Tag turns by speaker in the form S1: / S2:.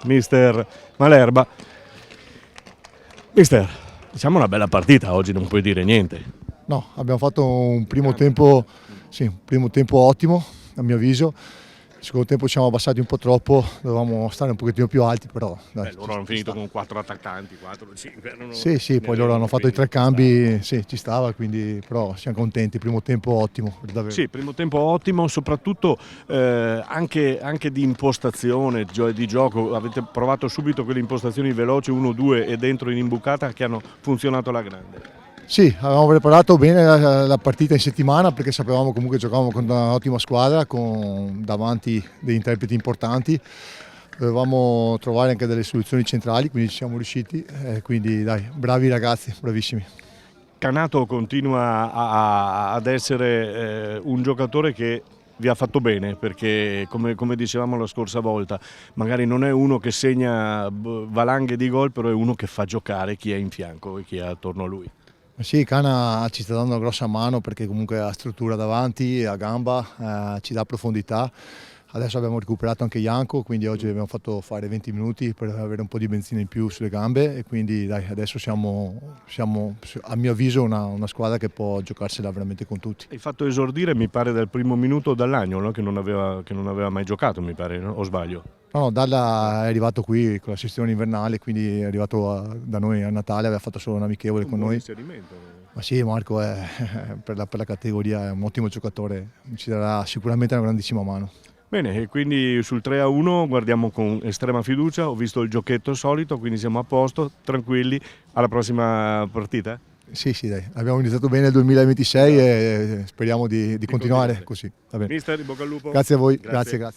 S1: mister Malerba. Mister, diciamo una bella partita, oggi non puoi dire niente.
S2: No, abbiamo fatto un primo tempo ottimo, a mio avviso. Il secondo tempo ci siamo abbassati un po' troppo, dovevamo stare un pochettino più alti, però dai,
S1: Loro hanno finito con 4 attaccanti, 4 5.
S2: Sì, poi loro hanno fatto i 3 cambi, sì, ci stava, quindi però siamo contenti, primo tempo ottimo, davvero.
S1: Sì, primo tempo ottimo, soprattutto anche di impostazione, di gioco. Avete provato subito quelle impostazioni veloci 1-2 e dentro in imbucata che hanno funzionato alla grande.
S2: Sì, avevamo preparato bene la partita in settimana perché sapevamo comunque che giocavamo con un'ottima squadra, con davanti degli interpreti importanti. Dovevamo trovare anche delle soluzioni centrali, quindi ci siamo riusciti. Quindi dai, bravi ragazzi, bravissimi.
S1: Canato continua ad essere un giocatore che vi ha fatto bene, perché come dicevamo la scorsa volta, magari non è uno che segna valanghe di gol, però è uno che fa giocare chi è in fianco e chi è attorno a lui.
S2: Sì, Cana ci sta dando una grossa mano perché comunque ha struttura davanti, ha gamba, ci dà profondità. Adesso abbiamo recuperato anche Janko, quindi oggi abbiamo fatto fare 20 minuti per avere un po' di benzina in più sulle gambe e quindi dai, adesso siamo a mio avviso una squadra che può giocarsela veramente con tutti.
S1: Hai fatto esordire mi pare dal primo minuto dall'Agno, no? che non aveva mai giocato, mi pare, no? O sbaglio?
S2: No, Dalla è arrivato qui con la sessione invernale, quindi è arrivato da noi a Natale, aveva fatto solo un amichevole con noi. Ma sì, Marco è, per la categoria è un ottimo giocatore, ci darà sicuramente una grandissima mano.
S1: Bene, e quindi sul 3-1 guardiamo con estrema fiducia, ho visto il giochetto solito, quindi siamo a posto, tranquilli, alla prossima partita?
S2: Sì, dai, abbiamo iniziato bene il 2026 e speriamo di continuare così. Va bene.
S1: Mister, in bocca al lupo.
S2: Grazie a voi, grazie.